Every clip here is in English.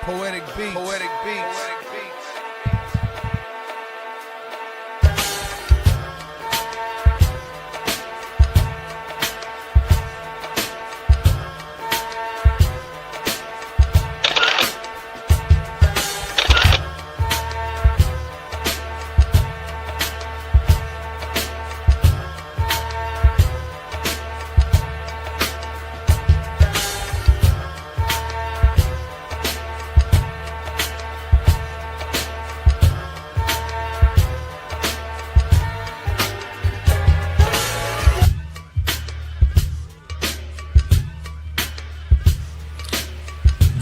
Poetic beats. Poetic beats.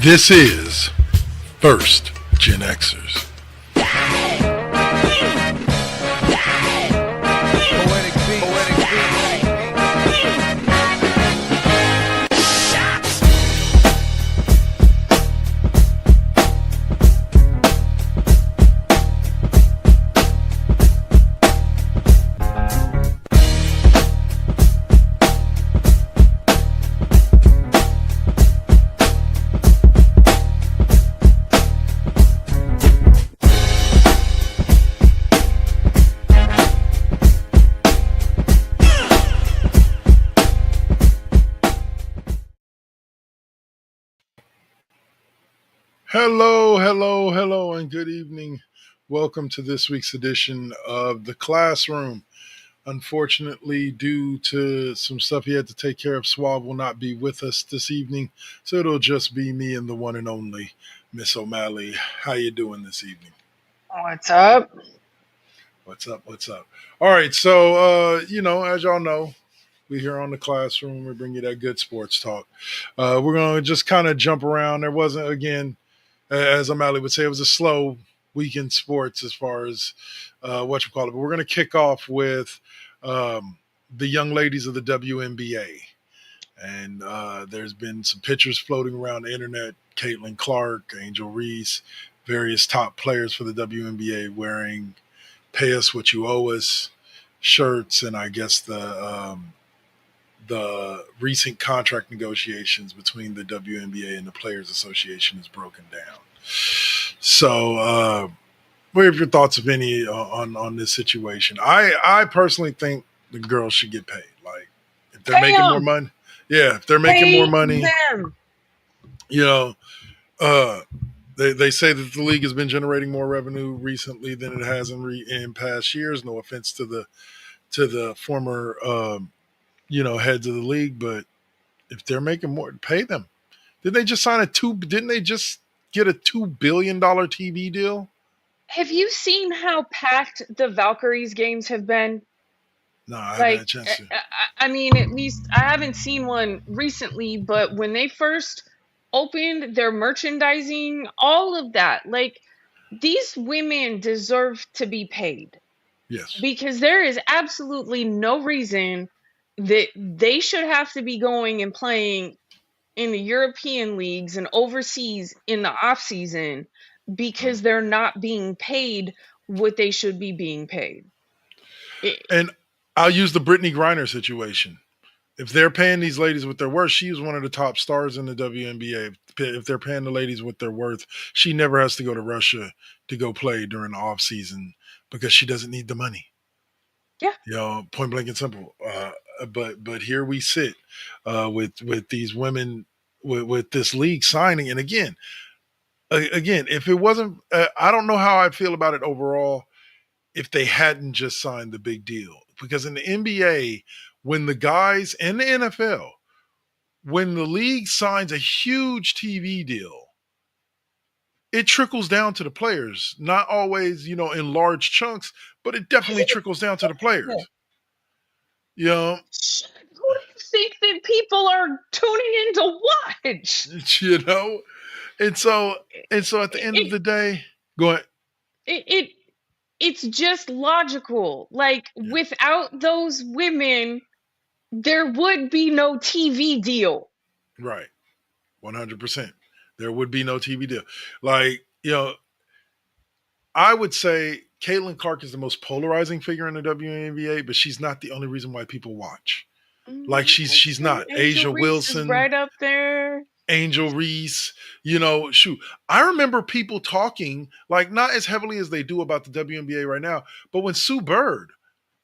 This is First GenXers. Poetic beats. Poetic beats. Hello, and good evening. Welcome to this week's edition of The Classroom. Unfortunately, due to some stuff he had to take care of, Swab will not be with us this evening, so it'll just be me and the one and only Miss O'Malley. How you doing this evening? What's up? What's up? All right, so, as y'all know, we here on The Classroom. We bring you that good sports talk. We're going to just kind of jump around. There wasn't, again, as O'Malley would say, it was a slow week in sports as far as what you call it. But we're going to kick off with the young ladies of the WNBA. And there's been some pictures floating around the internet. Caitlin Clark, Angel Reese, various top players for the WNBA wearing "Pay Us What You Owe Us" shirts, and I guess the recent contract negotiations between the WNBA and the Players Association is broken down. So, what are your thoughts, if any, on this situation? I personally think the girls should get paid. Like, if they're making more money, if they're making more money, they say that the league has been generating more revenue recently than it has in past years. No offense to the former heads of the league, but if they're making more, pay them. Didn't they just get a $2 billion TV deal? Have you seen how packed the Valkyries games have been? No, I haven't had a chance to. I mean, at least I haven't seen one recently, but when they first opened their merchandising, all of that, like, these women deserve to be paid. Yes. Because there is absolutely no reason that they should have to be going and playing in the European leagues and overseas in the offseason because they're not being paid what they should be being paid. And I'll use the Brittany Griner situation. If they're paying these ladies what they're worth, she was one of the top stars in the WNBA. If they're paying the ladies what they're worth, she never has to go to Russia to go play during the off season because she doesn't need the money. Yeah. Point blank and simple. But here we sit with these women with this league signing, and again, if it wasn't, I don't know how I feel about it overall. If they hadn't just signed the big deal, because in the NBA, when the guys in the NFL, when the league signs a huge TV deal, it trickles down to the players. Not always, in large chunks, but it definitely trickles down to the players. Who do you think that people are tuning in to watch? And so at the end of the day, go ahead. It's just logical. Like, without those women, there would be no TV deal. Right. 100%. There would be no TV deal. Like, I would say Caitlin Clark is the most polarizing figure in the WNBA, but she's not the only reason why people watch. Like, she's not. Angel A'ja Reese Wilson. is right up there. Angel Reese, shoot. I remember people talking, like, not as heavily as they do about the WNBA right now, but when Sue Bird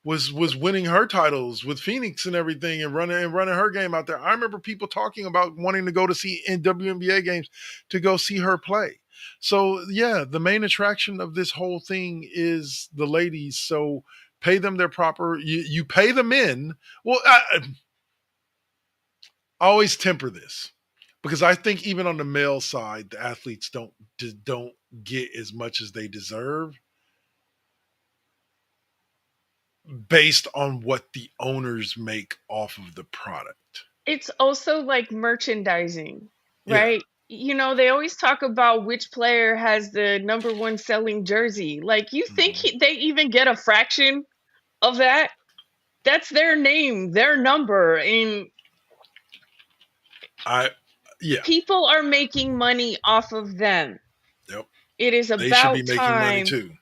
was winning her titles with Phoenix and everything and running her game out there. I remember people talking about wanting to go to see in WNBA games to go see her play. So yeah, the main attraction of this whole thing is the ladies. So pay them their proper. You pay them in. Well, I always temper this because I think even on the male side, the athletes don't get as much as they deserve based on what the owners make off of the product. It's also like merchandising, Yeah. right? They always talk about which player has the number one selling jersey. Like, you think Mhm. they even get a fraction of that? That's their name, their number, and I yeah. people are making money off of them. Yep. It is They should be about making money time. too.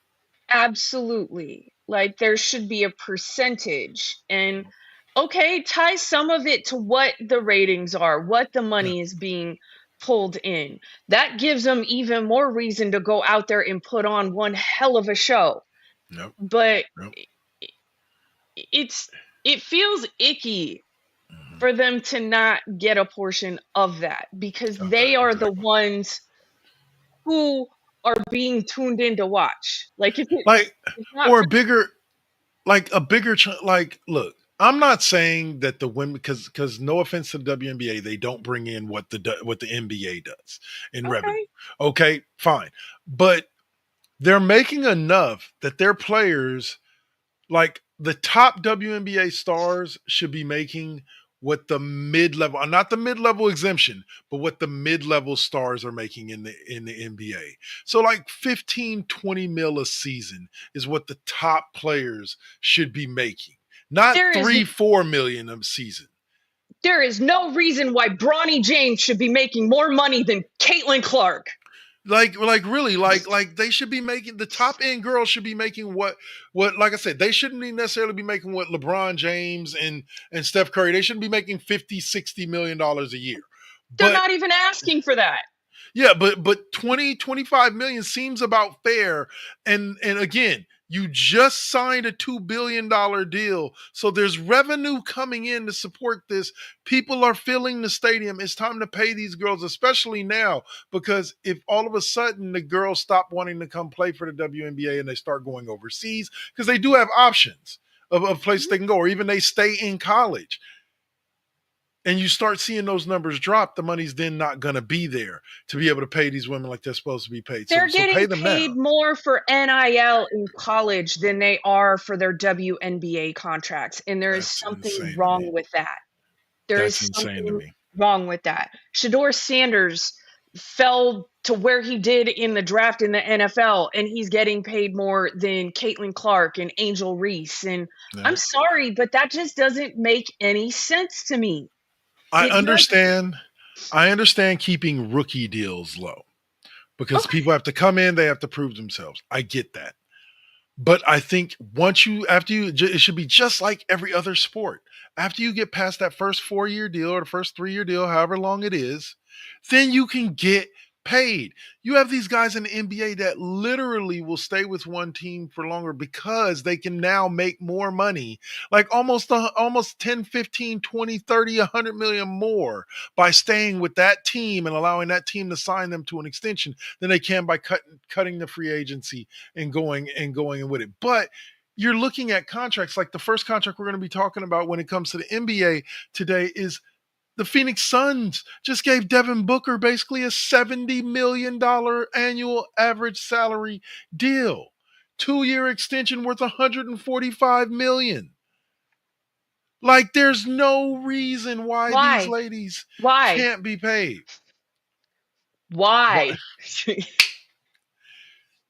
Absolutely. Like, there should be a percentage. And okay, tie some of it to what the ratings are, what the Yeah. money is being pulled in. That gives them even more reason to go out there and put on one hell of a show. Yep. But Yep. it's it feels icky Mhm. for them to not get a portion of that, because Of that they are the exactly. ones who are being tuned in to watch. Like, if Like it's not or for a bigger like a bigger like look. I'm not saying that the women because no offense to the WNBA, they don't bring in what the NBA does in revenue. okay, Okay, fine, but they're making enough that their players like the top WNBA stars should be making what the mid-level, not the mid-level exemption, but what the mid-level stars are making in the NBA. So like 15, 20 mil a season is what the top players should be making. Not there is 3, 4 million a season. there is no reason why Bronny James should be making more money than Caitlin Clark. Like really, like they should be making the top end girls should be making what like I said, they shouldn't necessarily be making what LeBron James and Steph Curry, they shouldn't be making 50, $60 million a year. They're But not even asking for that. yeah, but 20, 25 million seems about fair. And again, you just signed a $2 billion deal. So there's revenue coming in to support this. People are filling the stadium. It's time to pay these girls, especially now, because if all of a sudden the girls stop wanting to come play for the WNBA and they start going overseas, because they do have options of places they can go, or even they stay in college and you start seeing those numbers drop, the money's then not going to be there to be able to pay these women like they're supposed to be paid. So They're so pay getting them now. paid more for NIL in college than they are for their WNBA contracts. And there is That's something insane to wrong me. with that. There is That's insane to something me. wrong with that. Shador Sanders fell to where he did in the draft in the NFL, and he's getting paid more than Caitlin Clark and Angel Reese. And I'm Yeah. sorry, but that just doesn't make any sense to me. I It does. understand. I understand keeping rookie deals low because Okay. people have to come in, they have to prove themselves. I get that. But I think it should be just like every other sport. After you get past that first 4 year deal or the first 3 year deal, however long it is, then you can get paid. You have these guys in the NBA that literally will stay with one team for longer because they can now make more money, like almost 10, 15, 20, 30, 100 million more by staying with that team and allowing that team to sign them to an extension than they can by cutting the free agency and going with it. But you're looking at contracts like the first contract we're going to be talking about when it comes to the NBA today is the Phoenix Suns just gave Devin Booker basically a $70 million annual average salary deal. 2 year extension worth $145 million. Like there's no reason why these Why? ladies Why? can't be paid. But Why?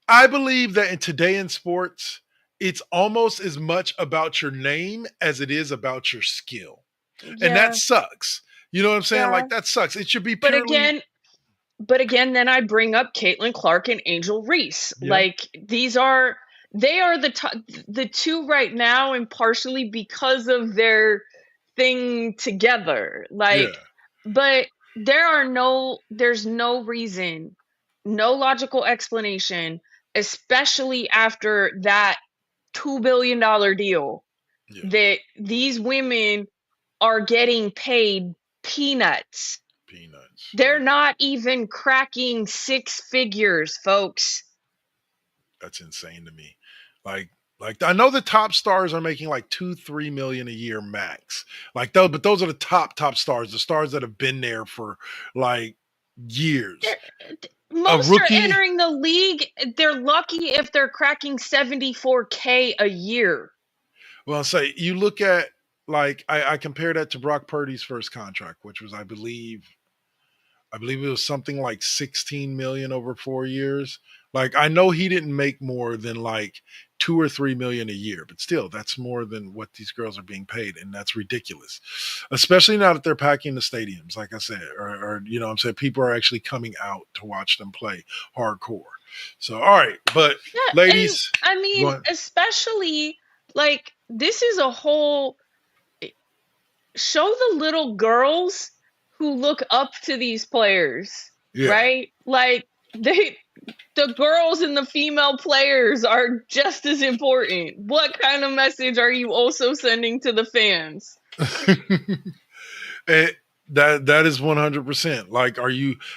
I believe that today in sports, it's almost as much about your name as it is about your skill. And that Yeah, sucks. You know what I'm saying? yeah. Like that sucks. It should be But purely again, but again, then I bring up Caitlin Clark and Angel Reese. yeah, Like, they are the two right now, and partially because of their thing together. yeah. Like, but there's no reason, no logical explanation, especially after that $2 billion deal, Yeah, that these women are getting paid peanuts. peanuts. They're not even cracking six figures, folks. That's insane to me. Like, I know the top stars are making like 2-3 million a year max. Like those, but those are the top stars, the stars that have been there for like years. A Most are rookie, entering the league. They're lucky if they're cracking 74K a year. well, say you look at like I compare that to Brock Purdy's first contract, which was I believe it was something like 16 million over 4 years. Like I know he didn't make more than like 2 or 3 million a year, but still that's more than what these girls are being paid. And that's ridiculous. Especially now that they're packing the stadiums, like I said, or you know what I'm saying, people are actually coming out to watch them play hardcore. So all right, but Yeah, and ladies, I go mean, on. especially like this is a whole show the little girls who look up to these players, Yeah. right? Like the girls and the female players are just as important. What kind of message are you also sending to the fans? Eh, that is 100%. Like,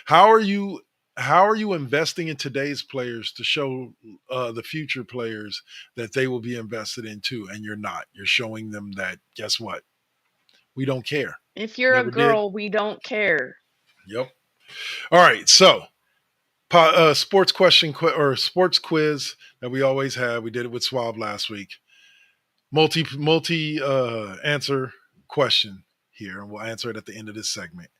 how are you investing in today's players to show the future players that they will be invested in too? And you're not. You're showing them that guess what? We don't care. If you're a Never did. girl, we don't care. Yep. All right. So, sports question or sports quiz that we always have. We did it with Swab last week. Multi answer question here, and we'll answer it at the end of this segment.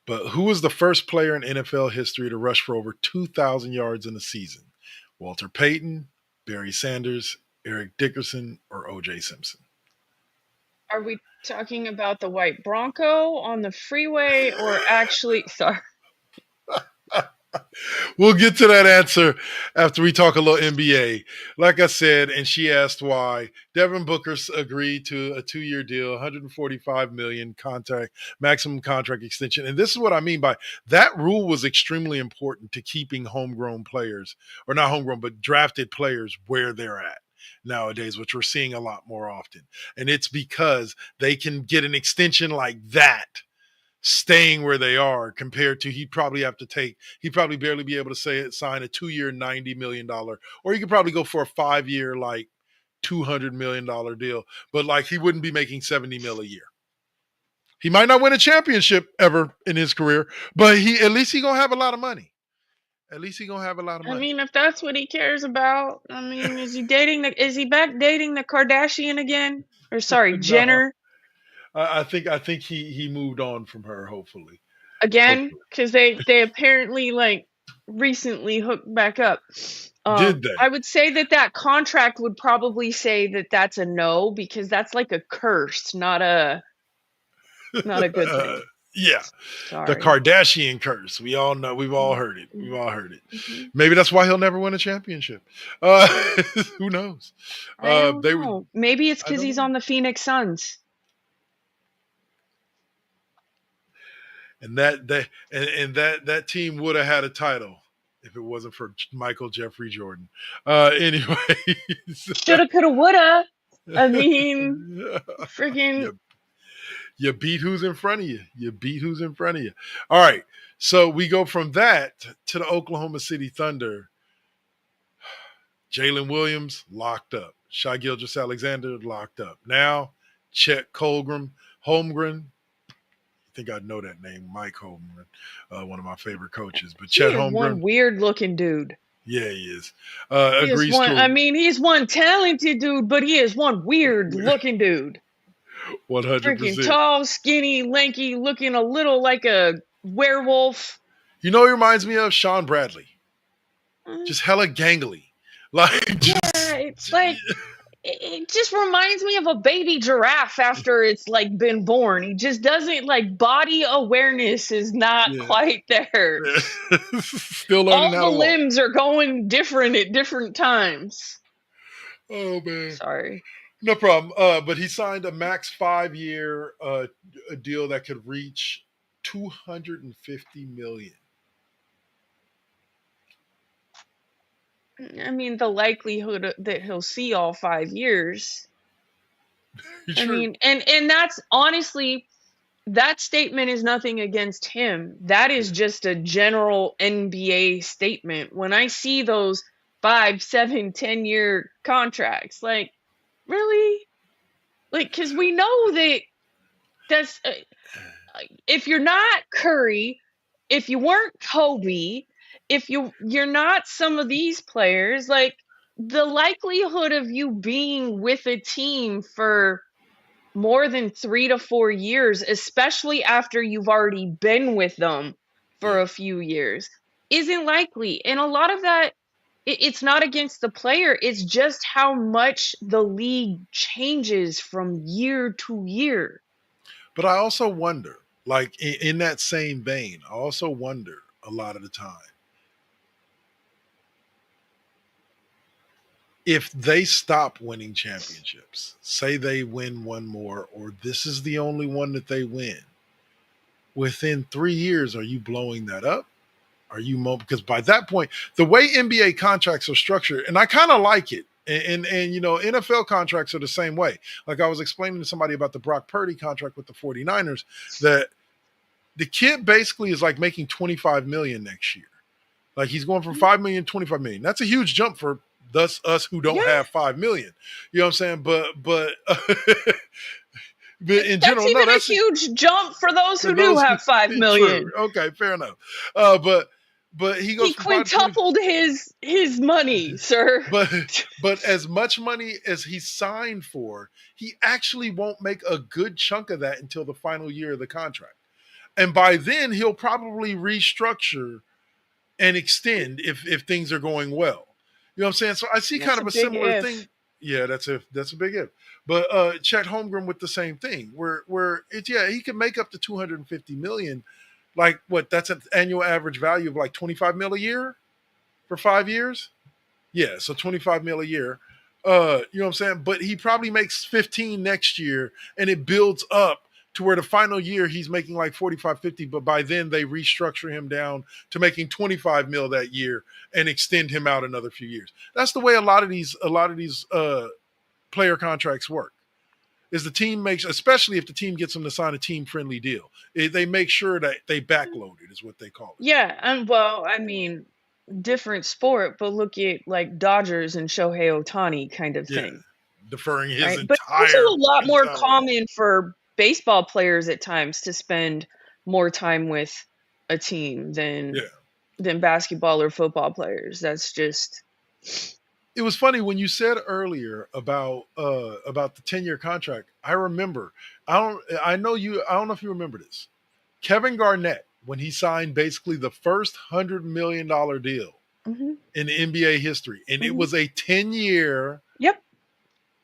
But who was the first player in NFL history to rush for over 2,000 yards in a season? Walter Payton, Barry Sanders, Eric Dickerson, or O.J. Simpson? Are we talking about the white Bronco on the freeway or actually sorry. We'll get to that answer after we talk a little NBA. Like I said, and she asked why Devin Booker agreed to a 2-year deal, 145 million contract, maximum contract extension. And this is what I mean by that rule was extremely important to keeping homegrown players, or not homegrown, but drafted players where they're at nowadays, which we're seeing a lot more often. And it's because they can get an extension like that staying where they are compared to he'd probably barely be able to sign a 2-year $90 million, or he could probably go for a 5-year like $200 million deal, but like he wouldn't be making 70 mil a year. He might not win a championship ever in his career, but he at least he gonna have a lot of money. At least he gonna have a lot of I money. mean, if that's what he cares about, I mean, is he back dating the Kardashian again? Or sorry, No, Jenner I think he moved on from her. again? Hopefully, Because they apparently like recently hooked back up. did they? I would say that contract would probably say that that's a no because that's like a curse, not a good thing. Yeah, the Sorry. Kardashian curse. We all know. We've all heard it. We've all heard it. Mm-hmm. Maybe that's why he'll never win a championship. Uh, who knows? I don't They would. know. Maybe it's I because don't he's know. on the Phoenix Suns. And that team would have had a title if it wasn't for Michael Jeffrey Jordan. Anyway, Shoulda, coulda, woulda. I mean, freaking. you, you beat who's in front of you. You beat who's in front of you. All right. So we go from that to the Oklahoma City Thunder. Jalen Williams locked up. Shai Gilgeous-Alexander locked up. Now, Chet Holmgren. I think I know that name, Mike Holmgren, one of my favorite coaches. But He Chet is one Holmgren, weird looking dude. yeah, he is. He is Agrees one. to I mean, he's one talented dude, but he is one weird a looking dude. 100%. Freaking tall, skinny, lanky, looking a little like a werewolf. You know, he reminds me of Sean Bradley. Uh, Just hella gangly. Like, yeah, it's like it just reminds me of a baby giraffe after it's like been born. He just doesn't like body awareness is not yeah. quite there. Still learning All how the to walk. limbs are going different at different times. Oh, man. Sorry. No problem. But he signed a max 5-year deal that could reach $250 million. I mean, the likelihood that he'll see all 5 years. I True. mean, and that's honestly, that statement is nothing against him. That is just a general NBA statement. When I see those 5, 7, 10-year contracts, like, really? Like, because we know that that's if you're not Curry, if you weren't Kobe, if you're not some of these players, like, the likelihood of you being with a team for more than 3 to 4 years, especially after you've already been with them for Yeah. a few years, isn't likely. And a lot of that, it's not against the player, it's just how much the league changes from year to year. But I also wonder, like in that same vein, I also wonder a lot of the time if they stop winning championships, say they win one more, or this is the only one that they win, within 3 years, are you blowing that up? Are you because by that point, the way NBA contracts are structured, and I kind of like it. And you know, NFL contracts are the same way. Like I was explaining to somebody about the Brock Purdy contract with the 49ers, that the kid basically is like making 25 million next year. Like he's going from 5 million to 25 million. That's a huge jump for us who don't Yeah, have 5 million. You know what I'm saying? But but in that's general, no, even a that's huge jump for those for who do those have 5 true. million. Okay, fair enough. But he goes He from 5 to 20. quintupled his money, sir. But but as much money as he signed for, he actually won't make a good chunk of that until the final year of the contract. And by then he'll probably restructure and extend if things are going well. You know what I'm saying? So I see That's kind a of a big similar if. thing. Yeah, that's a big if. But Chet Holmgren with the same thing, where it's he can make up to 250 million. Like what? That's an annual average value of like 25 mil a year for 5 years. Yeah, so 25 mil a year. You know what I'm saying? But he probably makes 15 next year, and it builds up to where the final year he's making like 45, 50, but by then they restructure him down to making 25 mil that year and extend him out another few years. That's the way a lot of these player contracts work. Is the team makes, especially if the team gets them to sign a team friendly deal, they make sure that they backload it, is what they call it. Yeah, and well, I mean, different sport, but look at like Dodgers and Shohei Ohtani kind of Yeah, thing, deferring his right? But it's also entire a lot more salary. common for baseball players at times to spend more time with a team Yeah. than basketball or football players. That's just It was funny when you said earlier about the 10-year contract. I remember. I don't know if you remember this. Kevin Garnett, when he signed basically the first $100 million deal mhm, in NBA history, and it mhm. was a 10-year, Yep.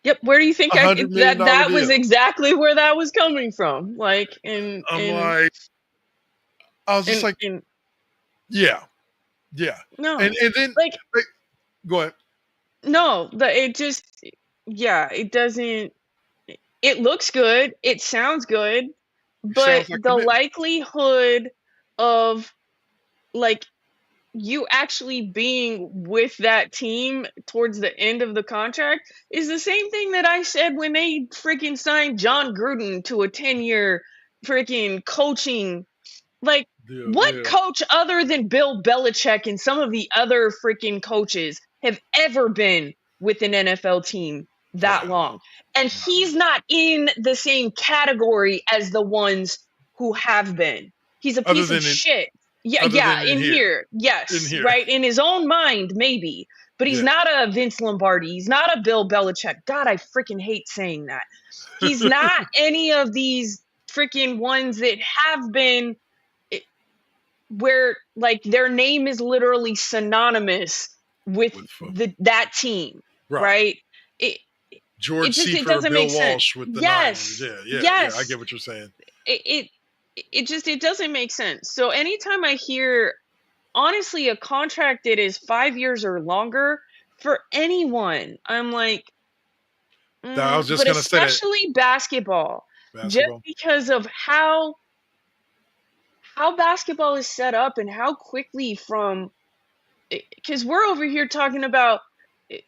Yep. Where do you think $100 million that was deal. exactly where that was coming from? Like in I'm in like, I was just in like, in yeah, yeah. And no. then Like, like, go ahead. no, it just, yeah, it doesn't, it looks good, it sounds good, It but sounds like the commitment. likelihood of, like, you actually being with that team towards the end of the contract is the same thing that I said when they freaking signed John Gruden to a 10-year freaking coaching. Like, Deal, what yeah, coach other than Bill Belichick and some of the other freaking coaches have ever been with an NFL team that wow, long? And not he's many. not in the same category as the ones who have been. He's a Other piece of than shit. Yeah, other yeah, than in in here, here. in Yes, here, right. In his own mind, maybe. But he's yeah. not a Vince Lombardi. He's not a Bill Belichick. God, I freaking hate saying that. He's not any of these freaking ones that have been where like their name is literally synonymous with With football, that team, right? right? It George it Seifert or doesn't Bill make sense. Walsh with the Niners. Yes. Yeah, yeah, yeah. I Yes. get what you're saying. It it doesn't make sense. So anytime I hear, honestly, a contract that is 5 years or longer for anyone, I'm like, I was just but gonna say that especially basketball, just basketball. because of how how basketball is set up and how quickly because we're over here talking about eh,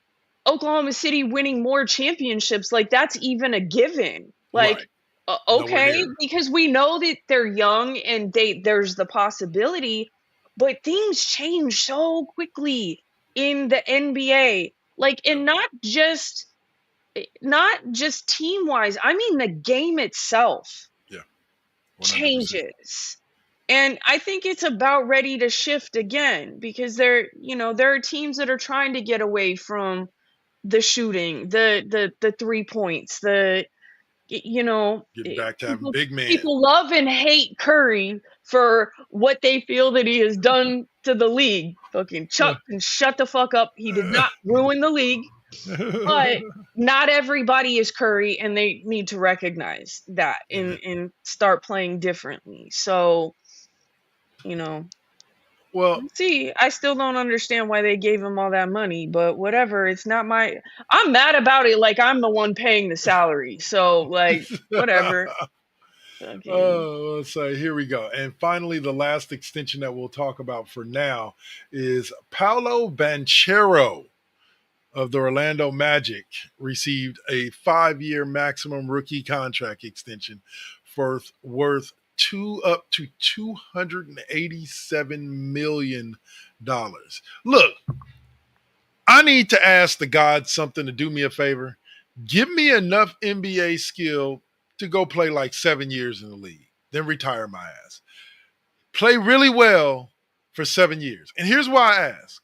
Oklahoma City winning more championships, like that's even a given. Right. Like, Nowhere okay, near. because we know that they're young and there's the possibility, but things change so quickly in the NBA. Like, and not just team wise. I mean, the game itself Yeah. 100%. changes. And I think it's about ready to shift again because there are teams that are trying to get away from the shooting, the 3 points, Getting back to having people big men. people love and hate Curry for what they feel that he has done to the league. Fucking Chuck can shut the fuck up. He did not ruin the league, but not everybody is Curry, and they need to recognize that and start playing differently. So, you know, Well, see, I still don't understand why they gave him all that money, but whatever. It's not my. I'm mad about it. Like I'm the one paying the salary, so like whatever. Fucking so here we go. And finally, the last extension that we'll talk about for now is Paolo Banchero of the Orlando Magic received a 5-year maximum rookie contract extension for worth up to $287 million. Look, I need to ask the gods something to do me a favor. Give me enough NBA skill to go play like 7 years in the league, then retire my ass. Play really well for 7 years. And here's why I ask.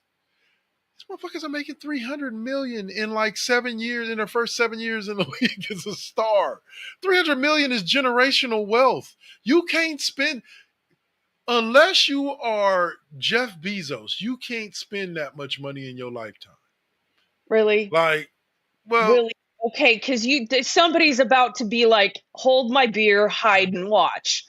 These motherfuckers are making $300 million in like 7 years, in their first 7 years in the league as a star. $300 million is generational wealth. You can't spend, unless you are Jeff Bezos, you can't spend that much money in your lifetime. really, Like, well, really okay, because somebody's about to be like, hold my beer, hide and watch,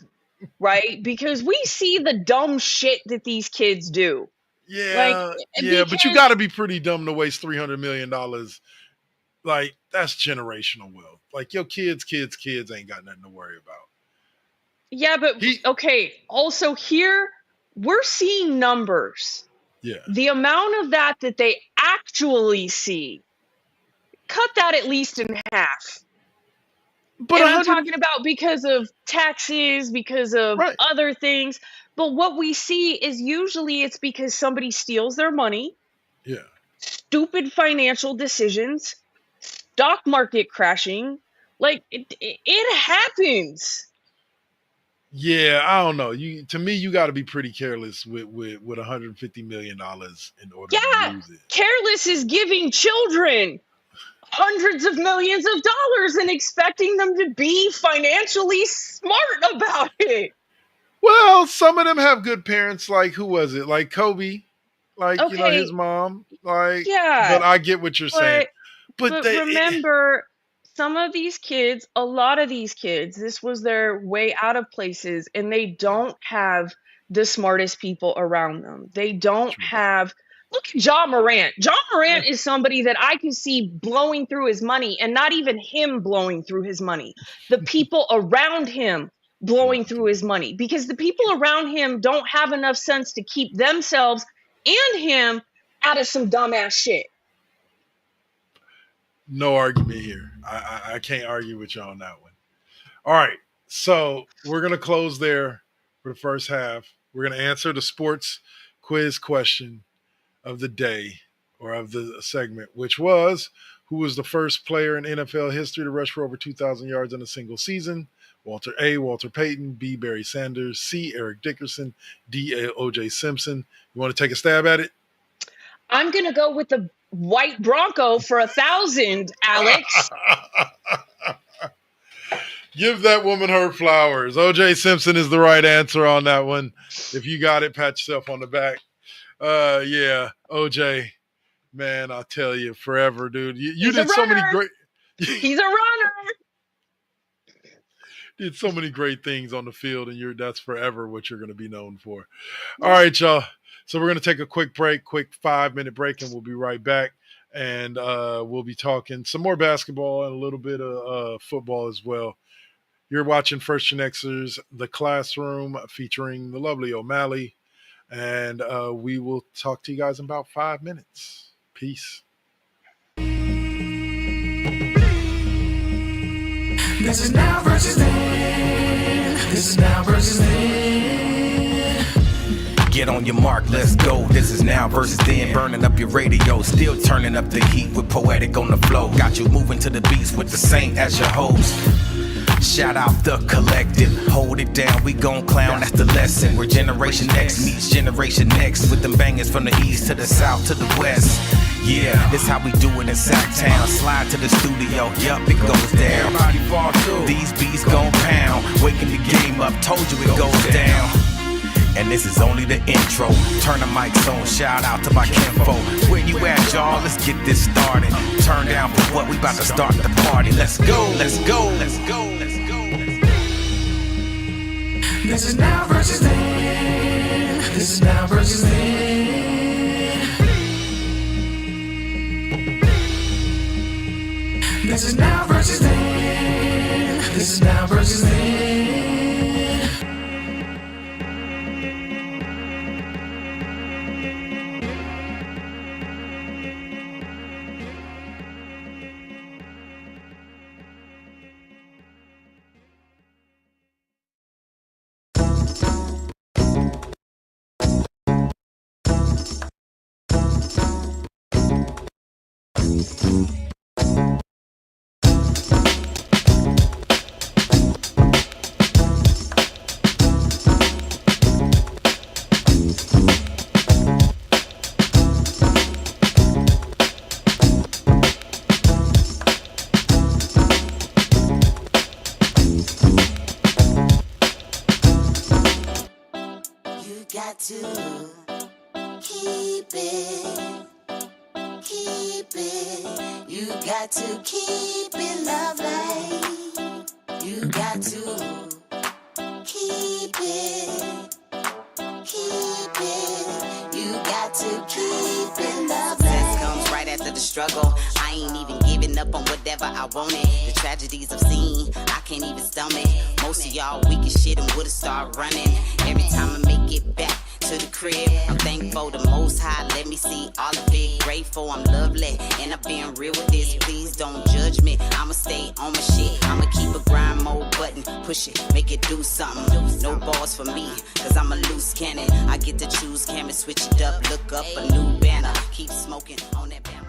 right? Because we see the dumb shit that these kids do. Like, yeah, but you because got to be pretty dumb to waste $300 million. Like, that's generational wealth. Like, your kids ain't got nothing to worry about. yeah, but He, okay. Also, here we're seeing numbers. yeah, The amount of that they actually see, cut that at least in half. but And I'm 100, talking about because of taxes, because of right? other things. But what we see is usually it's because somebody steals their money, Yeah, stupid financial decisions, stock market crashing. Like it happens. yeah. I don't know. To me, you got to be pretty careless with $150 million in order to Yeah, lose it. careless is giving children hundreds of millions of dollars and expecting them to be financially smart about it. Well, some of them have good parents. Like, who was it? Like Kobe, like, his Okay, mom. Like, but yeah, I get what you're saying. but But but they, remember, some of these kids, a lot of these kids, this was their way out of places, and they yeah, don't have the smartest people around them. They don't true. have. Look at John Morant. John Morant is somebody that I can see blowing through his money, and not even him blowing through his money. The people around him blowing Blowing through through his his money. money because the people around him don't have enough sense to keep themselves and him out of some dumbass shit. No argument here. I can't argue with you on that one. All right. So we're going to close there for the first half. We're going to answer the sports quiz question of the day, or of the segment, which was, who was the first player in NFL history to rush for over 2,000 yards in a single season? Walter Payton, B, Barry Sanders, C, Eric Dickerson, D, O.J. Simpson. You want to take a stab at it? I'm gonna go with the white Bronco for 1,000, Alex. Give that woman her flowers. O.J. Simpson is the right answer on that one. If you got it, pat yourself on the back. Yeah, O.J., man, I'll tell you, forever, dude. You He's a did so many runner. great He's a runner. did so many great things on the field, and that's forever what you're going to be known for. All Yeah. right, y'all. So we're going to take a quick 5-minute break, and we'll be right back. And we'll be talking some more basketball and a little bit of football as well. You're watching First GenXers, The Classroom, featuring the lovely O'Malley. And we will talk to you guys in about 5 minutes. Peace. This is now versus then. This is now versus then. Get on your mark, let's go. This is now versus then. Burning up your radio, still turning up the heat with Poetic on the flow. Got you moving to the beats with the Saint as your host. Shout out the collective, hold it down, we gon' clown, that's the lesson. Where Generation X meets Generation Next, with them bangers from the east to the south to the west. Yeah, this how we do it in Sacktown. Slide to the studio, yup, it goes down. Everybody fall through. These beats gon' pound, waking the game up, told you it goes down. And this is only the intro. Turn the mics on, shout out to my kinfo. Where you at, y'all? Let's get this started. Turn down for what? We about to start the party. Let's go, let's go, let's go, let's go. This is now versus then. This is now versus then. This is now versus then. This is now versus then. Got to keep it, you got to keep it lovely, you got to keep it, you got to keep it lovely. Success comes right after the struggle, I ain't even giving up on whatever I wanted. The tragedies I've seen, I can't even stomach. Most of y'all weak as shit and would've started running. Every time I make it back to the crib, I'm thankful the Most High let me see all of it. Grateful I'm lovely, and I'm being real with this. Please don't judge me, I'ma stay on my shit. I'ma keep a grind mode button, push it, make it do something. No balls for me, cause I'm a loose cannon. I get to choose, camera, switch it up, look up a new banner. Keep smoking on that banner.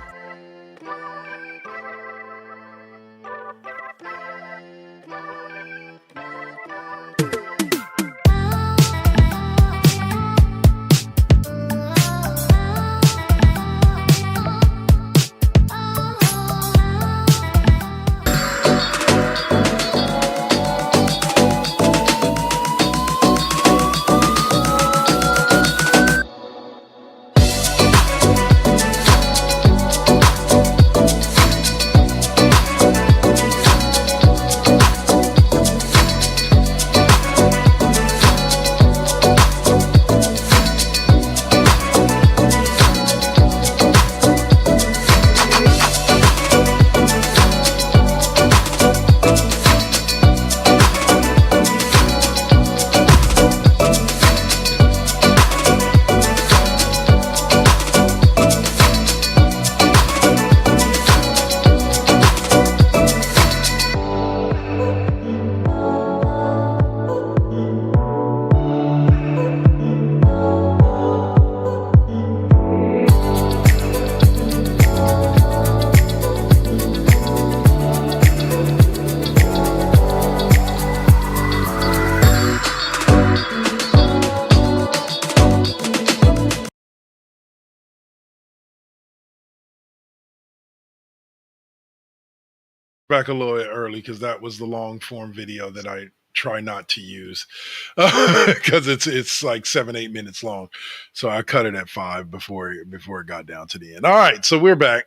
Back a little bit early because that was the long form video that I try not to use because it's like 7-8 minutes long, so I cut it at 5 before it got down to the end. All right, so we're back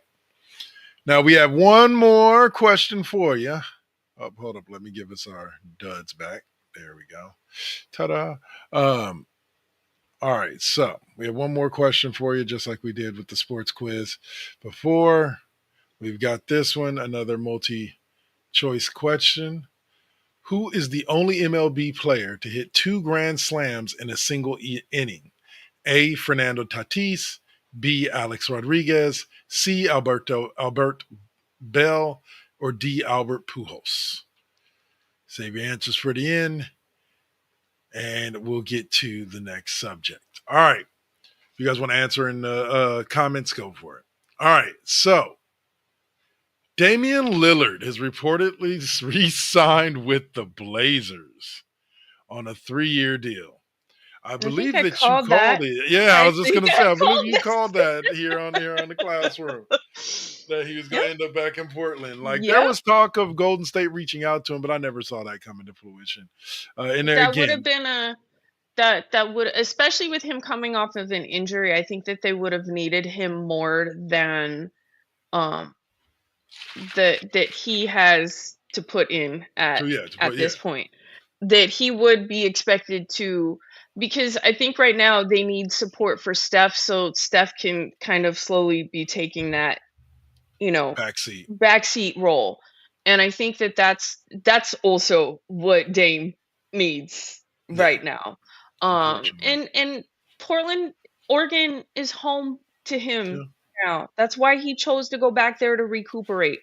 now. We have one more question for you. Oh, hold up, let me give us our duds back. There we go. Ta-da. All right, so we have one more question for you, just like we did with the sports quiz before. We've got this one, another multi-choice question. Who is the only MLB player to hit 2 grand slams in a single inning? A. Fernando Tatis, B. Alex Rodriguez, C. Albert Bell, or D. Albert Pujols? Save your answers for the end, and we'll get to the next subject. All right. If you guys want to answer in the comments, go for it. All right. So, Damian Lillard has reportedly re-signed with the Blazers on a 3-year deal. I believe I that you called called that. it. Yeah, I was just think gonna say, I believe called you this. called that here on the classroom. That he was gonna end up back in Portland. Like there Yep. was talk of Golden State reaching out to him, but I never saw that coming to fruition. And there That would have again, been a that would, especially with him coming off of an injury, I think that they would have needed him more than um that he has to put in so yeah, at this point. That he would be expected to, because I think right now they need support for Steph, so Steph can kind of slowly be taking that, backseat. backseat role. And I think that that's also what Dame needs Yeah, right now. unfortunately. And Portland, Oregon is home to him Yeah. now. That's why he chose to go back there to recuperate.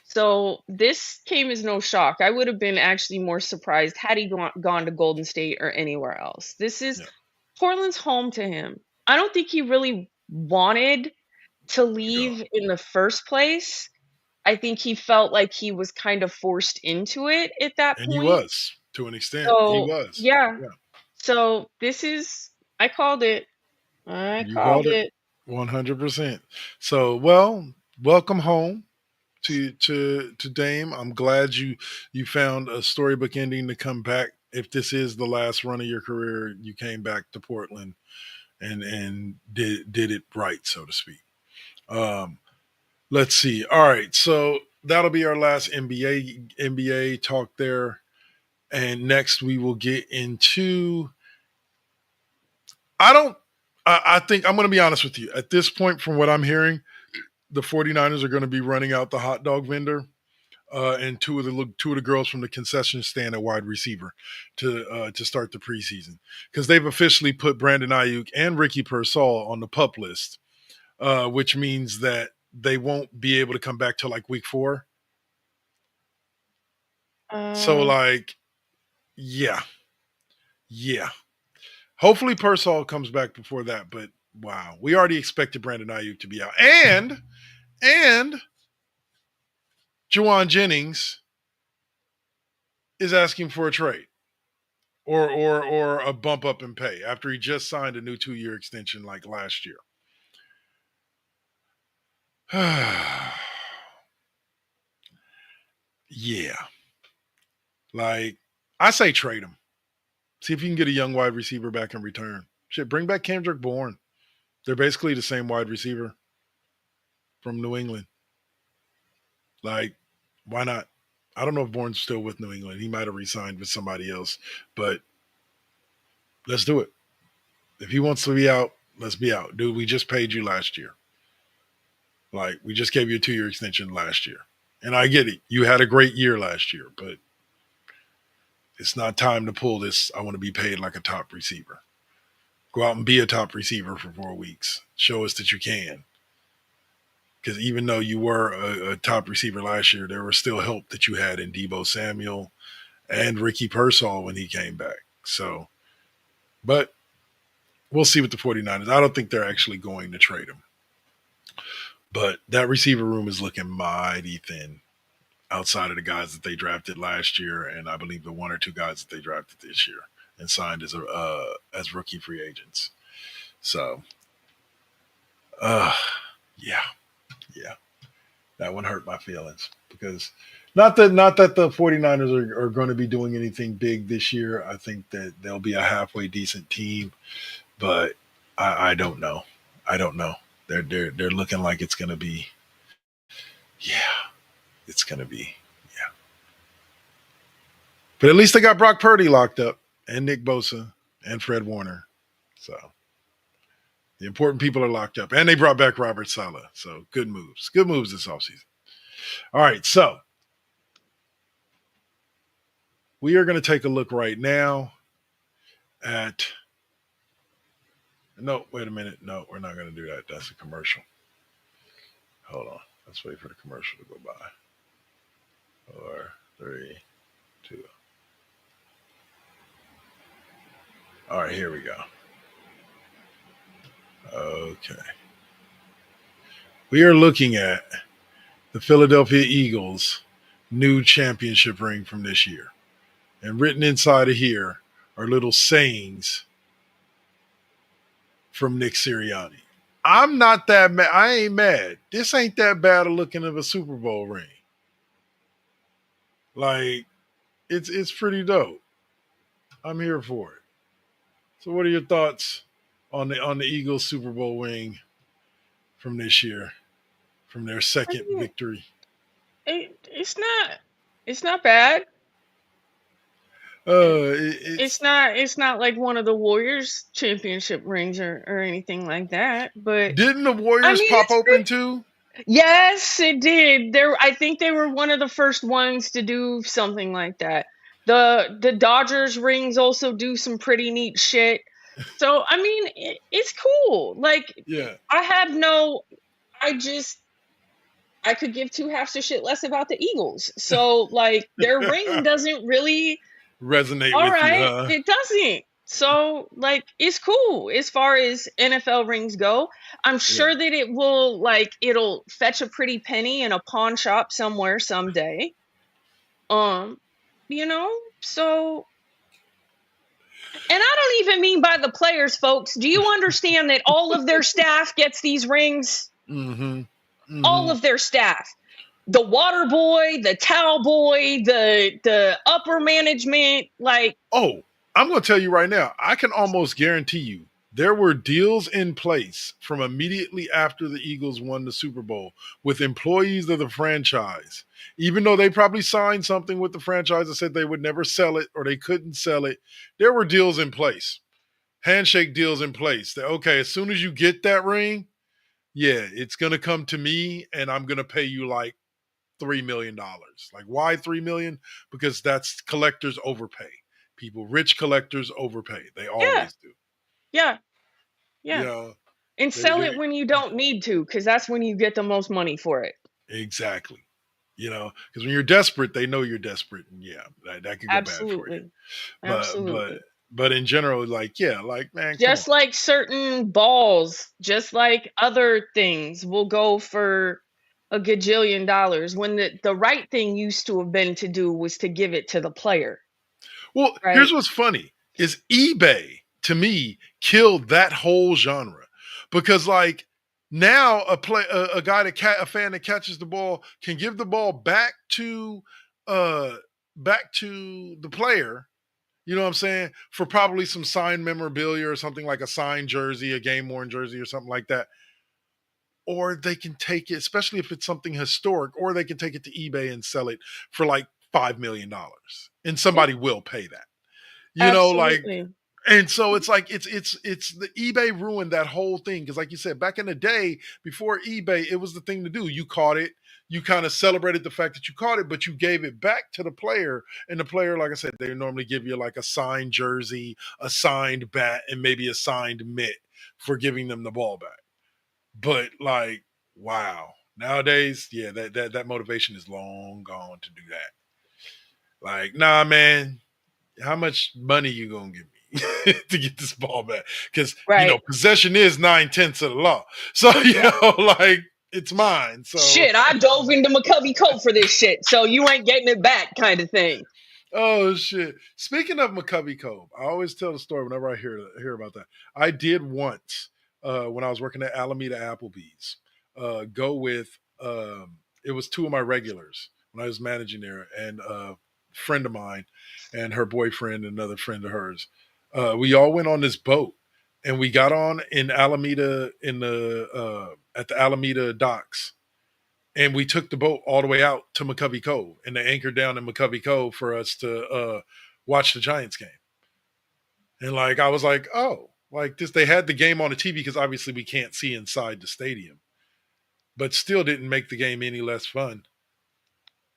So this came as no shock. I would have been actually more surprised had he gone to Golden State or anywhere else. This is Yeah. Portland's home to him. I don't think he really wanted to leave in the first place. I think he felt like he was kind of forced into it at that And he point. was, to an extent. He So, was. yeah. Yeah. So this is, I called it. I You called called it it. 100%. So, well, welcome home to Dame. I'm glad you found a storybook ending to come back. If this is the last run of your career, you came back to Portland and did it right, so to speak. Let's see. All right, so that'll be our last NBA talk there, and next we will get into. I think I'm going to be honest with you. At this point, from what I'm hearing, the 49ers are going to be running out the hot dog vendor and two of the girls from the concession stand at wide receiver to start the preseason, because they've officially put Brandon Ayuk and Ricky Pearsall on the pup list, which means that they won't be able to come back till like week 4. So like, yeah. Hopefully Pearsall comes back before that, but wow, we already expected Brandon Ayuk to be out, and Juwan Jennings is asking for a trade or a bump up in pay after he just signed a new 2-year extension like last year. Yeah. Like, I say trade him. See if you can get a young wide receiver back in return. Shit, bring back Kendrick Bourne. They're basically the same wide receiver from New England. Like, why not? I don't know if Bourne's still with New England. He might have re-signed with somebody else, but let's do it. If he wants to be out, let's be out. Dude, we just paid you last year. Like, we just gave you a 2-year extension last year. And I get it. You had a great year last year, but it's not time to pull this. I want to be paid like a top receiver. Go out and be a top receiver for 4 weeks. Show us that you can. Because even though you were a top receiver last year, there was still help that you had in Deebo Samuel and Ricky Pearsall when he came back. So, but we'll see with the 49ers. I don't think they're actually going to trade him. But that receiver room is looking mighty thin outside of the guys that they drafted last year, and I believe the 1 or 2 guys that they drafted this year and signed as rookie free agents. So, yeah, that one hurt my feelings, because not that the 49ers are going to be doing anything big this year. I think that they'll be a halfway decent team, but I don't know. They're looking like it's going to be, it's going to be. But at least they got Brock Purdy locked up, and Nick Bosa, and Fred Warner. So the important people are locked up. And they brought back Robert Saleh. So good moves. Good moves this offseason. All right, so We are going to take a look right now at. No, wait a minute. No, we're not going to do that. That's a commercial. Hold on. Let's wait for the commercial to go by. 4, 3, 2. All right, here we go. Okay. We are looking at the Philadelphia Eagles' new championship ring from this year. And written inside of here are little sayings from Nick Sirianni. I'm not that mad. I ain't mad. This ain't that bad a looking of a Super Bowl ring. Like, it's pretty dope. I'm here for it. So what are your thoughts on the Eagles Super Bowl ring from this year, from their I second mean, victory? it's not bad. It's It's not like one of the Warriors championship rings or anything like that. But didn't the I Warriors mean, pop it's open pretty. too? Yes, it did. I think they were one of the first ones to do something like that. The Dodgers rings also do some pretty neat shit. So I mean, it's cool. Like Yeah. I have no. I just I could give two halves a shit less about the Eagles. So like their ring doesn't really. Resonate All with you, right, huh? it doesn't. So like it's cool as far as NFL rings go. I'm Yeah. sure that it will it'll fetch a pretty penny in a pawn shop somewhere someday. Um, you know, so and I don't even mean by the players, folks. Do you understand that all of their staff gets these rings? Mm-hmm. All Mm-hmm. of their staff. The water boy, the towel boy, the upper management, like Oh, I'm going to tell you right now, I can almost guarantee you there were deals in place from immediately after the Eagles won the Super Bowl with employees of the franchise. Even though they probably signed something with the franchise that said they would never sell it or they couldn't sell it, there were deals in place, handshake deals in place that, okay, as soon as you get that ring, yeah, it's going to come to me and I'm going to pay you like $3 million. Like, why 3 million? Because that's collectors overpay. People, rich collectors overpay. They yeah, always do. yeah, You yeah. know, And sell it when you don't need to, because that's when you get the most money for it. exactly. Because when you're desperate, they know you're desperate, and yeah, that could go bad for you. Absolutely. But but Absolutely. but in general, like, yeah, like, man, come on. Just like certain balls, just like other things will go for a gajillion dollars when the right thing used to have been to do was to give it to the player, Well, here's right? what's funny is eBay to me killed that whole genre because like now a guy a fan that catches the ball can give the ball uh back to the player. You know what I'm saying? For probably some signed memorabilia or something like a signed jersey, a game worn jersey or something like that. Or they can take it, especially if it's something historic, or they can take it to eBay and sell it for like $5 million. And Yeah, somebody will pay that. Like, absolutely. and so it's like it's the eBay ruined that whole thing because, like you said, back in the day before eBay, it was the thing to do. You caught it, you kind of celebrated the fact that you caught it, but you gave it back to the player, and the player, like I said, they normally give you like a signed jersey, a signed bat, and maybe a signed mitt for giving them the ball back. But like, wow, nowadays, yeah, that motivation is long gone to do that. Like, nah, man, how much money you gonna give me to get this ball back? Because Right. possession is 9/10 of the law. So Yeah. like it's mine. So Shit, I dove into McCovey Coat for this shit, so you ain't getting it back, kind of thing. oh shit. Speaking of McCovey Cove, I always tell the story whenever I hear about that. I did once when I was working at Alameda Applebee's. Go with it was two of my regulars when I was managing there, and a friend of mine and her boyfriend, another friend of hers. We all went on this boat, and we got on in Alameda in the at the Alameda docks, and we took the boat all the way out to McCovey Cove, and they anchored down in McCovey Cove for us to watch the Giants game. And like I was like, oh, like this, they had the game on the TV because obviously we can't see inside the stadium, but still didn't make the game any less fun.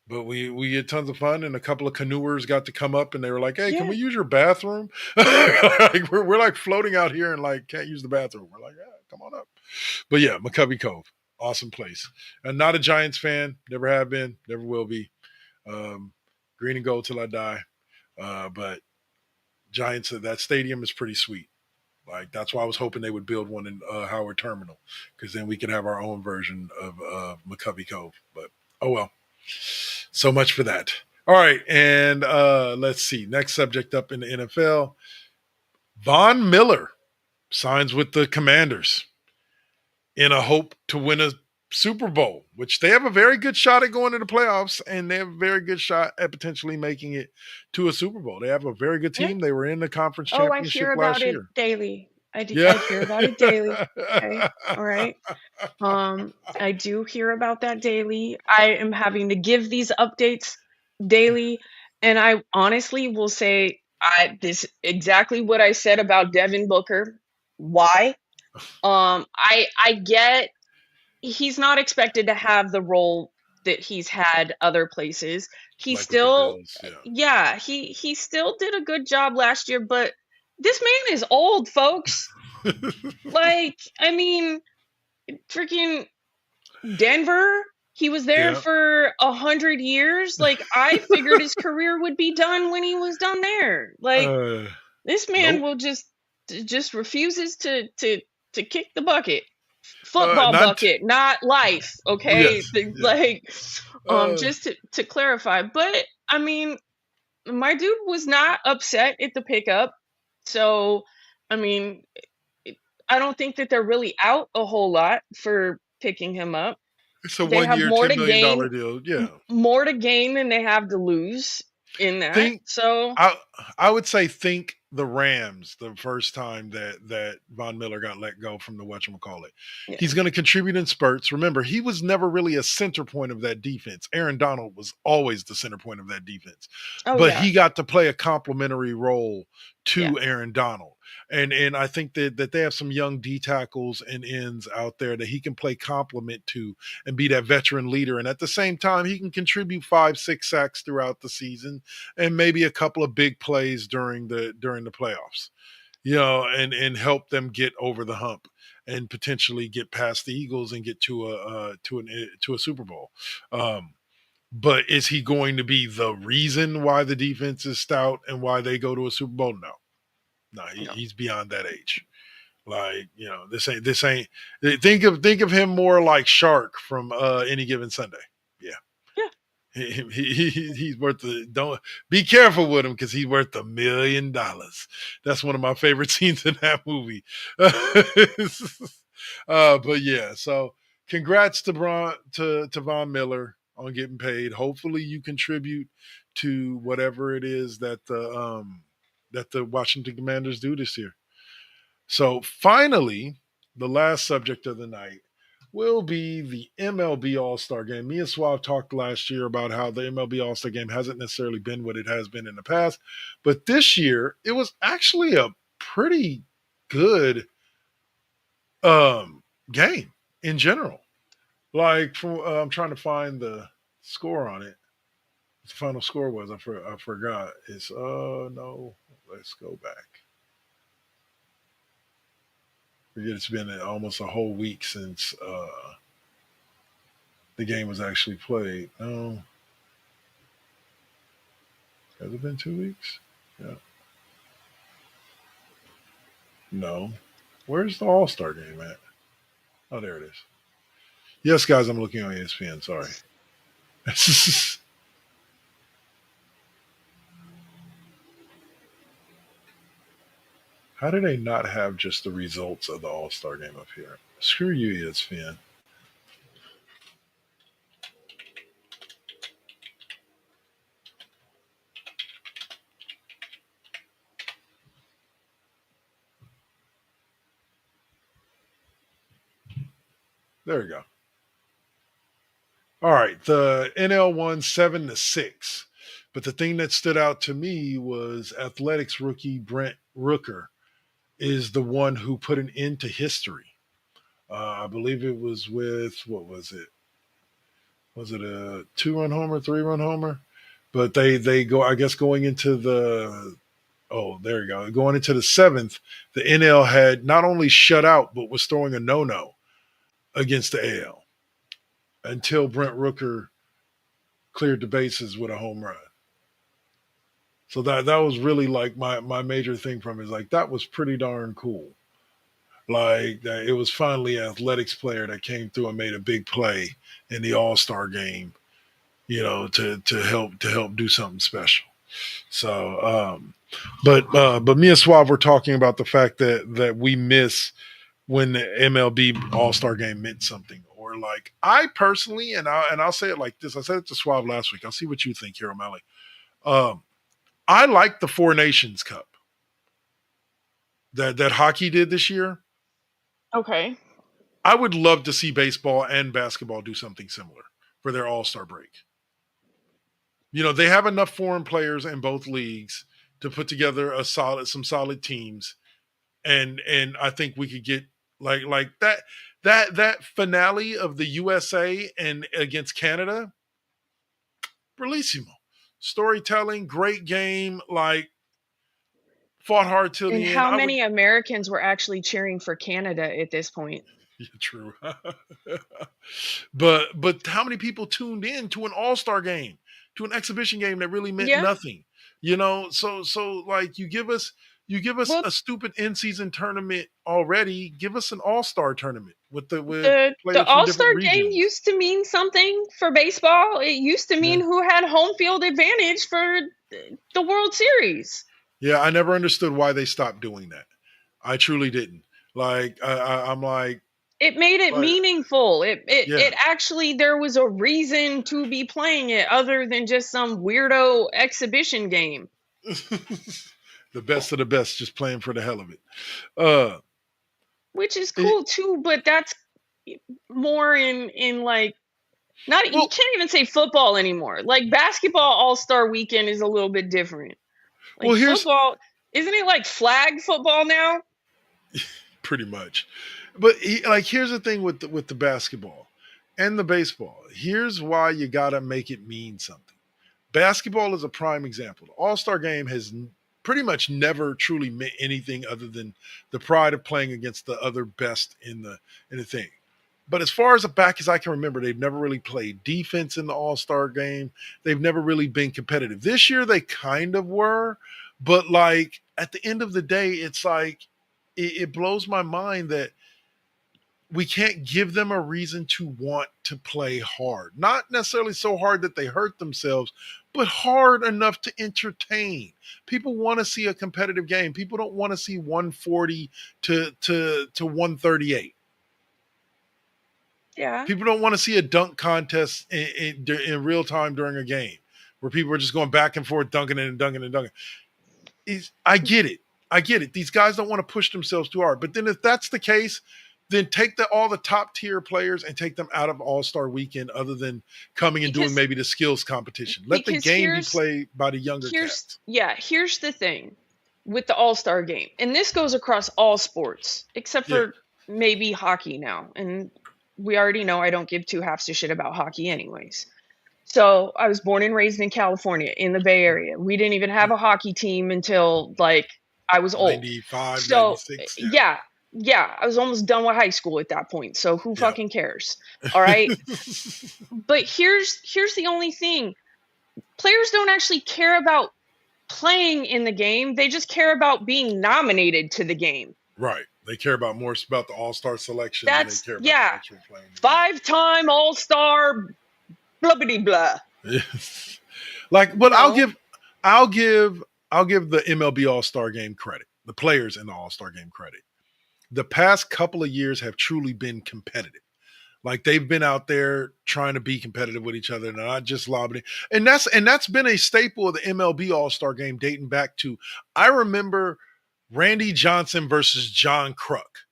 But we had tons of fun, and a couple of canoers got to come up, and they were like, "Hey, can Yeah. we use your bathroom?" Like, we're like floating out here and like can't use the bathroom. We're like, "Yeah, come on up." But yeah, McCovey Cove, awesome place. And not a Giants fan, never have been, never will be. Um, green and gold till I die. But Giants, that stadium is pretty sweet. Like that's why I was hoping they would build one in Howard Terminal, because then we could have our own version of McCovey Cove. But oh well. So much for that. All right, and let's see. Next subject up in the NFL: Von Miller signs with the Commanders in a hope to win a Super Bowl, which they have a very good shot at going to the playoffs, and they have a very good shot at potentially making it to a Super Bowl. They have a very good Yeah. team. They were in the conference Oh, I hear championship about last it year. daily. Yeah. I hear about it daily. Okay. All right. I do hear about that daily. I am having to give these updates daily, and I honestly will say this exactly what I said about Devin Booker. Why? I get he's not expected to have the role that he's had other places. He Like with the still, Bills, yeah. yeah, he still did a good job last year, but this man is old, folks. Like, I mean, freaking Denver, he was there Yeah. for 100 years. Like, I figured his career would be done when he was done there. Like, Uh, this man nope. will just refuses to kick the bucket. Football Not. bucket, not life. Okay, Yes. Yeah. like, Uh, just to clarify. But I mean, my dude was not upset at the pickup, so I mean, I don't think that they're really out a whole lot for picking him up. it's a They have one-year, more to $10 million gain, deal. Yeah. more to gain than they have to lose in that. Think So I I would say think the Rams the first time that Von Miller got let go from the whatchamacallit. yeah. He's going to contribute in spurts. Remember, he was never really a center point of that defense. Aaron Donald was always the center point of that defense. Oh But yeah, he got to play a complementary role yeah, to Aaron Donald. And I think that they have some young D tackles and ends out there that he can play complement to and be that veteran leader. And at the same time, he can contribute 5, 6 sacks throughout the season and maybe a couple of big plays during the playoffs, and help them get over the hump and potentially get past the Eagles and get to a Super Bowl. But is he going to be the reason why the defense is stout and why they go to a Super Bowl? No, no, he's beyond that age. Like, this ain't. Think of him more like Shark from Any Given Sunday. Yeah. yeah, He's worth the don't be careful with him because he's worth $1 million. That's one of my favorite scenes in that movie. But yeah, so congrats to Von Miller on getting paid. Hopefully you contribute to whatever it is that the Washington Commanders do this year. So finally, the last subject of the night will be the MLB All-Star Game. Me and Suave talked last year about how the MLB All-Star Game hasn't necessarily been what it has been in the past, but this year it was actually a pretty good game in general. Like, I'm trying to find the score on it. What the final score was, I forgot. It's no, let's go back. Forget it's been almost a whole week since the game was actually played. No, has it been 2 weeks? Yeah. No. Where's the All Star game at? Oh, there it is. Yes, guys, I'm looking on ESPN. Sorry. How do they not have just the results of the All Star game up here? Screw you, ESPN. There we go. All right, the NL won 7-6. But the thing that stood out to me was Athletics rookie Brent Rooker is the one who put an end to history. I believe it was with, what was it? Was it a 2-run homer, 3-run homer? But they go, I guess, going into the there you go. Going into the seventh, the NL had not only shut out, but was throwing a no against the AL until Brent Rooker cleared the bases with a home run. So that was really like my major thing from it, is like that was pretty darn cool. Like it was finally an athletics player that came through and made a big play in the All-Star game, to help do something special. So, but me and Suave were talking about the fact that we miss when the MLB All Star Game meant something, or like I personally, and I'll say it like this. I said it to Suave last week. I'll see what you think here, O'Malley. Um, I like the Four Nations Cup that hockey did this year. Okay. I would love to see baseball and basketball do something similar for their All Star break. They have enough foreign players in both leagues to put together some solid teams, and I think we could get like that finale of the USA and against Canada, bellissimo. Storytelling, great game, like fought hard till And the end. how I would many Americans were actually cheering for Canada at this point? Yeah, true. But how many people tuned in to an all-star game, to an exhibition game that really meant Yeah. nothing? So like you give us Well, a stupid in-season tournament already. Give us an all-star tournament with the players from All-Star different game regions. used to mean something for baseball. It used to Yeah. mean who had home field advantage for the World Series. Yeah, I never understood why they stopped doing that. I truly didn't. Like I'm It made it like meaningful. It it yeah. it actually, there was a reason to be playing it other than just some weirdo exhibition game, The best of the best just playing for the hell of it. Uh which is it, cool too, but that's more in like, not, you well can't even say football anymore. Like basketball All-Star weekend is a little bit different. well Like here's football, isn't it like flag football now? pretty much. But here's the thing with the basketball and the baseball. Here's why you got to make it mean something. Basketball is a prime example. The All-Star game has pretty much never truly meant anything other than the pride of playing against the other best in the thing. But as far back as I can remember, they've never really played defense in the All-Star game. They've never really been competitive. This year they kind of were, but like at the end of the day, it's like it blows my mind that we can't give them a reason to want to play hard. Not necessarily so hard that they hurt themselves, but hard enough to entertain. People want to see a competitive game. People don't want to see 140 to 138. Yeah. People don't want to see a dunk contest in real time during a game where people are just going back and forth, dunking and dunking and dunking. I get it. I get it. These guys don't want to push themselves too hard. But then if that's the case, then take all the top tier players and take them out of All-Star weekend, other than coming and doing Because maybe the skills competition. Let the because game be played by the younger cats. here's the thing with the All-Star game. And this goes across all sports except Yeah. for maybe hockey now. And we already know I don't give two halves a shit about hockey anyways. So I was born and raised in California in the Bay Area. We didn't even have a hockey team until like I was old. 95, So 96. yeah, I was almost done with high school at that point. So who Yeah. fucking cares? All right. But here's the only thing. Players don't actually care about playing in the game. They just care about being nominated to the game. Right. They care more about the All-Star selection than they That's, care about the yeah, actual playing. 5-time All-Star blah blah blah. Like, but I'll No. give the MLB All-Star game credit. The players in the All-Star game credit. The past couple of years have truly been competitive. Like they've been out there trying to be competitive with each other and not just lobbing it. And that's been a staple of the MLB All-Star game dating back to, I remember Randy Johnson versus John Kruk.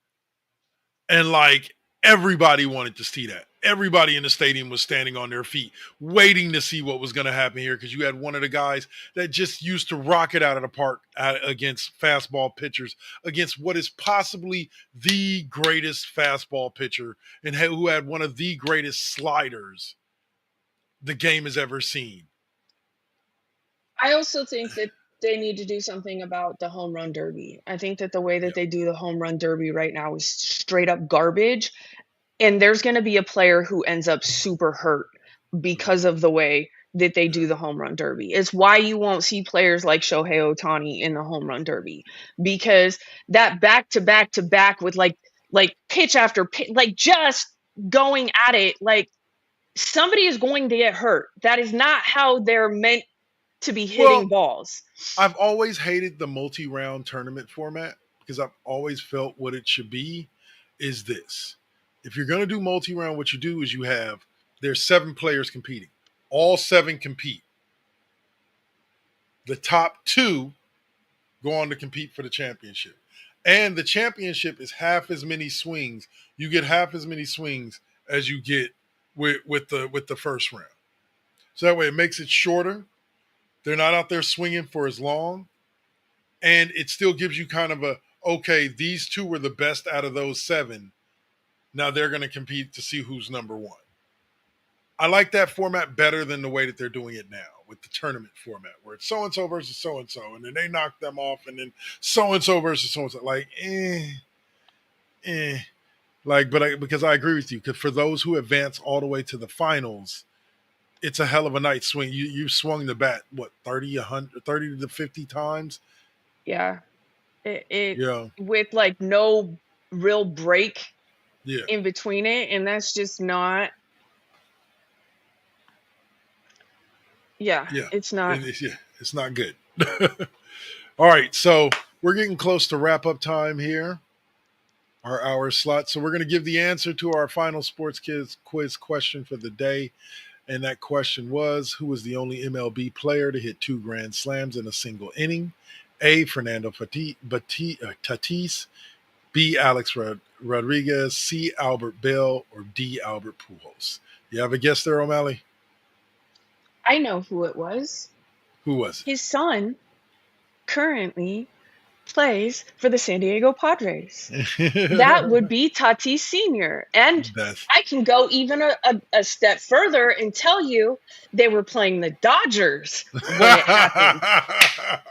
And like everybody wanted to see that. Everybody in the stadium was standing on their feet, waiting to see what was going to happen here, because you had one of the guys that just used to rock it out of the park against fastball pitchers, against what is possibly the greatest fastball pitcher, and who had one of the greatest sliders the game has ever seen. I also think that they need to do something about the home run derby. I think that the way that they do the home run derby right now is straight up garbage. And there's going to be a player who ends up super hurt because of the way that they do the home run derby. It's why you won't see players like Shohei Ohtani in the home run derby, because that back to back to back with like pitch after pitch, like just going at it, like somebody is going to get hurt. That is not how they're meant to be hitting balls. I've always hated the multi-round tournament format because I've always felt what it should be is this. If you're going to do multi-round, what you do is there's 7 players competing. All 7 compete. The top 2 go on to compete for the championship. And the championship is half as many swings. You get half as many swings as you get with the first round. So that way it makes it shorter. They're not out there swinging for as long. And it still gives you kind of okay, these 2 were the best out of those 7. Now they're going to compete to see who's number 1. I like that format better than the way that they're doing it now with the tournament format, where it's so-and-so versus so-and-so, and then they knock them off, and then so-and-so versus so-and-so. Like, because I agree with you, because for those who advance all the way to the finals, it's a hell of a night swing. You swung the bat, 30 to 50 times? Yeah. It with like no real break in between it, and that's just not it's not it's not good. All right, so we're getting close to wrap up time here, our hour slot. So we're going to give the answer to our final sports kids quiz question for the day. And that question was, who was the only MLB player to hit 2 grand slams in a single inning? A, Fernando Tatis, B, Alex Rodriguez, C, Albert Bell, or D, Albert Pujols. You have a guess there, O'Malley? I know who it was. Who was it? His son currently plays for the San Diego Padres. That would be Tatis Sr. And I can go even a step further and tell you they were playing the Dodgers when it happened.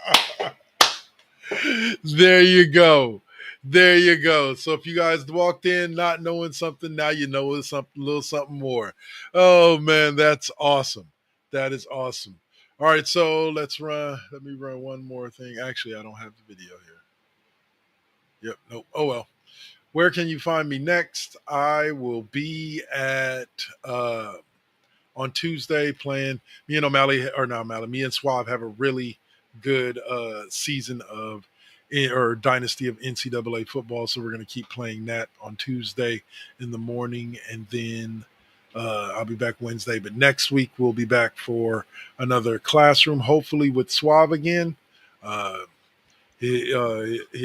There you go. There you go. So if you guys walked in not knowing something, now you know a little something more. Oh, man, that's awesome. That is awesome. All right, so let me run one more thing. Actually, I don't have the video here. Yep, nope. Oh, well. Where can you find me next? I will be at on Tuesday playing. Me and Suave have a really good season of dynasty of NCAA football. So we're going to keep playing that on Tuesday in the morning, and then I'll be back Wednesday. But next week we'll be back for another classroom, hopefully with Suave again. He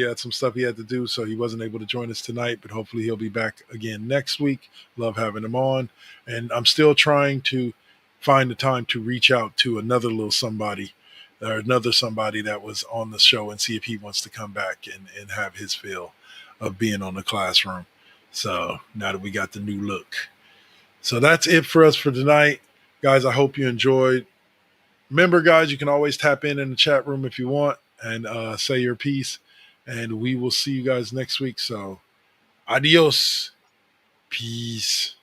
had some stuff he had to do, so he wasn't able to join us tonight, but hopefully he'll be back again next week. Love having him on. And I'm still trying to find the time to reach out to another somebody that was on the show and see if he wants to come back and have his feel of being on the classroom. So now that we got the new look. So that's it for us for tonight. Guys, I hope you enjoyed. Remember, guys, you can always tap in the chat room if you want and say your piece. And we will see you guys next week. So, adios. Peace.